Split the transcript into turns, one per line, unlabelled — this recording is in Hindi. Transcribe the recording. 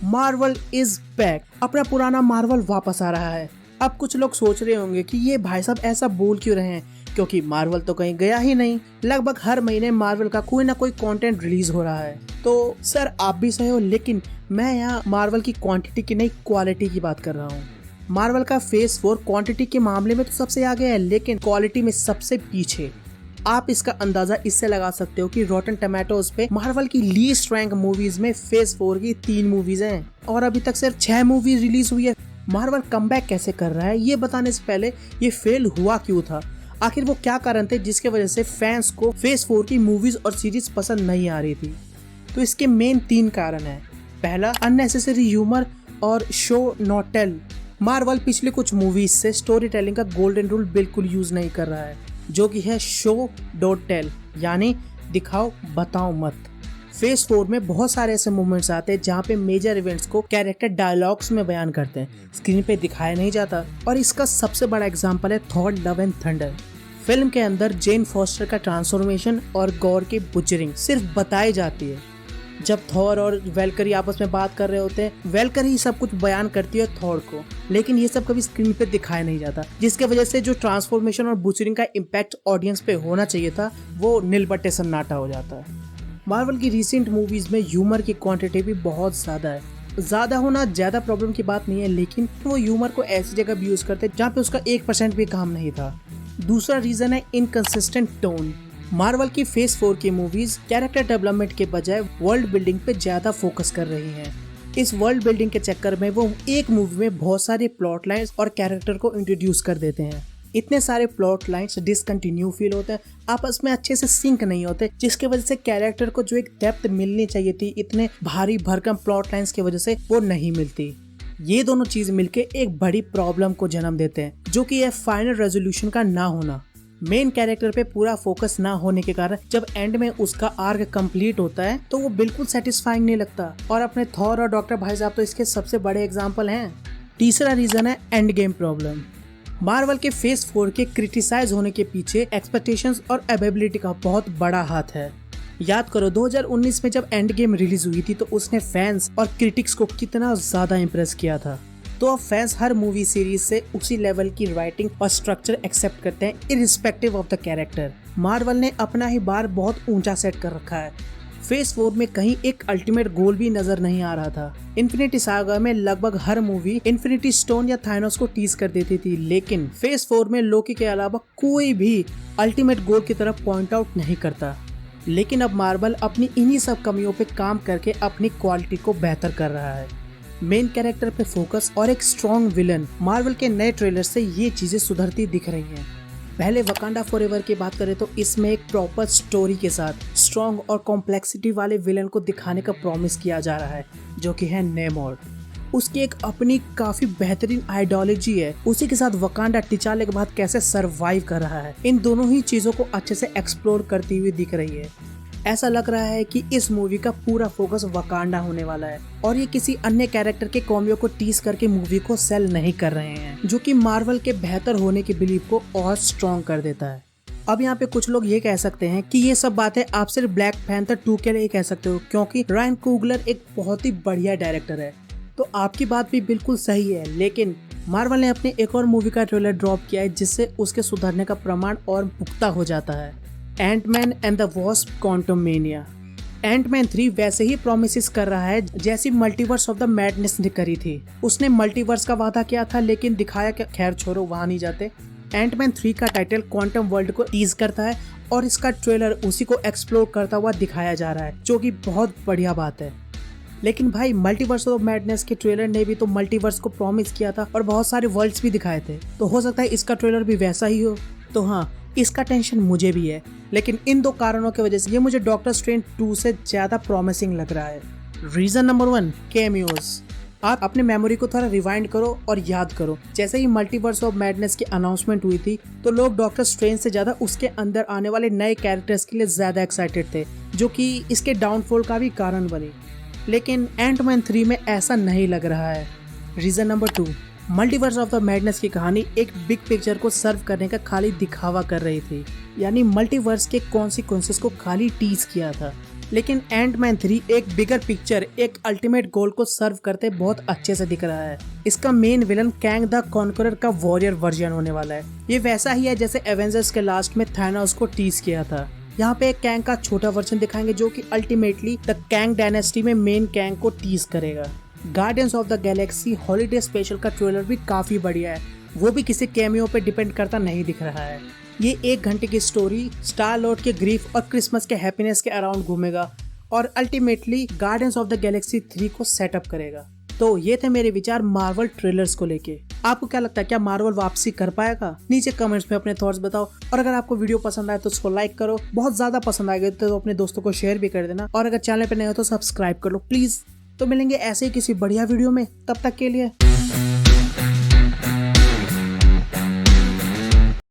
Marvel is back. अपना पुराना मार्वल वापस आ रहा है। अब कुछ लोग सोच रहे होंगे कि ये भाई साहब ऐसा बोल क्यों रहे हैं, क्योंकि मार्वल तो कहीं गया ही नहीं। लगभग हर महीने मार्वल का कोई ना कोई कंटेंट रिलीज हो रहा है। तो सर आप भी सही हो, लेकिन मैं यहाँ मार्वल की क्वांटिटी की नहीं क्वालिटी की बात कर रहा हूँ। मार्वल का फेज 4 क्वांटिटी के मामले में तो सबसे आगे है, लेकिन क्वालिटी में सबसे पीछे। आप इसका अंदाजा इससे लगा सकते हो कि रॉटन टमेटोज पे मार्वल की लीस्ट रैंक मूवीज में फेज 4 की 3 मूवीज हैं और अभी तक सिर्फ 6 मूवी रिलीज हुई है। मार्वल कमबैक कैसे कर रहा है ये बताने से पहले ये फेल हुआ क्यों था, आखिर वो क्या कारण थे जिसके वजह से फैंस को फेज 4 की मूवीज और सीरीज पसंद नहीं आ रही थी। तो इसके मेन 3 कारण है। पहला, अननेसेसरी ह्यूमर और शो नॉट टेल। मार्वल पिछले कुछ मूवीज से स्टोरी टेलिंग का गोल्डन रूल बिल्कुल यूज नहीं कर रहा है, जो कि है शो डोंट टेल, यानी दिखाओ बताओ मत। फेज 4 में बहुत सारे ऐसे मोमेंट्स आते हैं जहाँ पे मेजर इवेंट्स को कैरेक्टर डायलॉग्स में बयान करते हैं, स्क्रीन पे दिखाया नहीं जाता। और इसका सबसे बड़ा एग्जांपल है Thor love and thunder. Film के अंदर जेन फॉस्टर का ट्रांसफॉर्मेशन और गॉर की बुचरिंग सिर्फ बताई जाती है। जब थॉर और वेलकरी आपस में बात कर रहे होते हैं, वेलकरी सब कुछ बयान करती है थॉर को, लेकिन ये सब कभी स्क्रीन पे दिखाया नहीं जाता, जिसके वजह से जो ट्रांसफॉर्मेशन और बुचरिंग का इम्पैक्ट ऑडियंस पे होना चाहिए था वो नीलबट्टे सन्नाटा हो जाता है। मार्वल की रिसेंट मूवीज में ह्यूमर की क्वांटिटी भी बहुत ज्यादा है। ज्यादा होना ज्यादा प्रॉब्लम की बात नहीं है, लेकिन वो ह्यूमर को ऐसी जगह भी यूज करते जहाँ पे उसका 1% भी काम नहीं था। दूसरा रीजन है इनकंसिस्टेंट टोन। मार्वल की फेज 4 की मूवीज कैरेक्टर डेवलपमेंट के बजाय वर्ल्ड बिल्डिंग पे ज्यादा फोकस कर रही हैं। इस वर्ल्ड बिल्डिंग के चक्कर में वो एक मूवी में बहुत सारे प्लॉट लाइन्स और कैरेक्टर को इंट्रोड्यूस कर देते हैं। इतने सारे प्लॉट लाइन्स डिसकंटिन्यू फील होते हैं, आपस में अच्छे से सिंक नहीं होते, जिसके वजह से कैरेक्टर को जो एक डेप्थ मिलनी चाहिए थी इतने भारी भरकम प्लॉट लाइन्स की वजह से वो नहीं मिलती। ये दोनों चीज मिलके एक बड़ी प्रॉब्लम को जन्म देते हैं, जो कि है फाइनल रेजोल्यूशन का ना होना। मेन कैरेक्टर पे पूरा फोकस ना होने के कारण जब एंड में उसका आर्क कंप्लीट होता है तो वो बिल्कुल सेटिस्फाइंग नहीं लगता। और अपने थॉर और डॉक्टर भाई साहब तो इसके सबसे बड़े एग्जांपल हैं। तीसरा रीजन है एंड गेम प्रॉब्लम। मार्वल के फेज 4 के क्रिटिसाइज होने के पीछे एक्सपेक्टेशंस और अवेबिलिटी का बहुत बड़ा हाथ है। याद करो 2019 में जब एंड गेम रिलीज हुई थी तो उसने फैंस और क्रिटिक्स को कितना ज्यादा इम्प्रेस किया था। तो अब फैंस हर मूवी सीरीज से उसी लेवल की राइटिंग और स्ट्रक्चर एक्सेप्ट करते हैं irrespective of the character. Marvel ने अपना ही बार बहुत ऊंचा सेट कर रखा है। फेज 4 में कहीं एक अल्टीमेट गोल भी नजर नहीं आ रहा था। इन्फिनिटी सागा में लगभग हर मूवी इन्फिनिटी स्टोन या थाइनोस को टीज कर देती थी, लेकिन फेज 4 में लोकी के अलावा कोई भी अल्टीमेट गोल की तरफ पॉइंट आउट नहीं करता। लेकिन अब मार्वल अपनी इन्हीं सब कमियों पे काम करके अपनी क्वालिटी को बेहतर कर रहा है। मेन कैरेक्टर पे फोकस और एक स्ट्रॉन्ग विलन। मार्वल के नए ट्रेलर से ये चीजें सुधरती दिख रही हैं। पहले वकांडा फॉरएवर की बात करें तो इसमें एक प्रॉपर स्टोरी के साथ स्ट्रॉन्ग और कॉम्प्लेक्सिटी वाले विलन को दिखाने का प्रॉमिस किया जा रहा है, जो कि है नेमोर। उसकी एक अपनी काफी बेहतरीन आइडियोलॉजी है। उसी के साथ वकांडा टिचाले के बाद कैसे सरवाइव कर रहा है, इन दोनों ही चीजों को अच्छे से एक्सप्लोर करती हुई दिख रही है। ऐसा लग रहा है कि इस मूवी का पूरा फोकस वकांडा होने वाला है और ये किसी अन्य कैरेक्टर के कॉमियो को टीज करके मूवी को सेल नहीं कर रहे हैं, जो कि मार्वल के बेहतर होने की बिलीफ को और स्ट्रॉन्ग कर देता है। अब यहाँ पे कुछ लोग ये कह सकते हैं कि ये सब बातें आप सिर्फ ब्लैक पैंथर 2 के लिए कह सकते हो, क्योंकि रायन कुगलर एक बहुत ही बढ़िया डायरेक्टर है। तो आपकी बात भी बिल्कुल सही है, लेकिन मार्वल ने अपनी एक और मूवी का ट्रेलर ड्रॉप किया है जिससे उसके सुधरने का प्रमाण और पुख्ता हो जाता है। Antman and the Wasp Quantumania. Antman 3 वैसे ही प्रॉमिसेस कर रहा है जैसी मल्टीवर्स ऑफ द मैडनेस ने करी थी। उसने मल्टीवर्स का वादा किया था, लेकिन दिखाया क्या, खैर छोड़ो, वहां नहीं जाते। एंटमैन 3 का टाइटल क्वांटम वर्ल्ड को टीज करता है और इसका ट्रेलर उसी को एक्सप्लोर करता हुआ दिखाया जा रहा है, जो कि बहुत बढ़िया बात है। लेकिन भाई मल्टीवर्स ऑफ मैडनेस के ट्रेलर ने भी तो मल्टीवर्स को प्रॉमिस किया था और बहुत सारे वर्ल्ड्स भी दिखाए थे, तो हो सकता है इसका ट्रेलर भी वैसा ही हो। तो हाँ, इसका टेंशन मुझे भी है, लेकिन इन 2 कारणों की वजह से ये मुझे डॉक्टर स्ट्रेंज 2 से ज्यादा प्रॉमिसिंग लग रहा है। Reason number 1, cameos. आप अपने मेमोरी को थोड़ा रिवाइंड करो और याद करो, जैसे ही मल्टीवर्स ऑफ मैडनेस की अनाउंसमेंट हुई थी तो लोग डॉक्टर स्ट्रेंज से ज्यादा उसके अंदर आने वाले नए कैरेक्टर्स के लिए ज्यादा एक्साइटेड थे, जो कि इसके डाउनफॉल का भी कारण बने। लेकिन एंटमैन 3 में ऐसा नहीं लग रहा है। Reason number 2, multiverse of the madness की कहानी एक बिग पिक्चर को सर्व करने का खाली दिखावा कर रही थी, यानी मल्टीवर्स के कॉन्सिक्वेंसेस को खाली टीज किया था। लेकिन एंटमैन 3 एक बिगर पिक्चर, एक अल्टीमेट गोल को सर्व करते बहुत अच्छे से दिख रहा है। इसका main villain Kang the conqueror का वॉरियर वर्जन होने वाला है। ये वैसा ही है जैसे एवेंजर्स के लास्ट में थानोस को टीज किया था। यहाँ पे एक कैंग का छोटा वर्जन दिखाएंगे जो कि अल्टीमेटली द कैंग डायनेस्टी में मेन कैंग को टीज करेगा। Guardians of the Galaxy holiday special का ट्रेलर भी काफी बढ़िया है, वो भी किसी कैमियो पे डिपेंड करता नहीं दिख रहा है। ये 1 घंटे की स्टोरी स्टार लॉर्ड के ग्रीफ और क्रिसमस के हैप्पीनेस के अराउंड घूमेगा और ultimately guardians of the Galaxy 3 को सेटअप करेगा। तो ये थे मेरे विचार मार्वल ट्रेलर्स को लेके। आपको क्या लगता है, क्या मार्वल वापसी कर पाएगा? नीचे कमेंट्स में अपने थॉट्स बताओ। और अगर आपको वीडियो पसंद आए तो उसको लाइक करो, बहुत ज्यादा पसंद आएगा तो अपने दोस्तों को शेयर भी कर देना, और अगर चैनल पे नए हो तो सब्सक्राइब कर लो प्लीज। तो मिलेंगे ऐसे ही किसी बढ़िया वीडियो में, तब तक के लिए।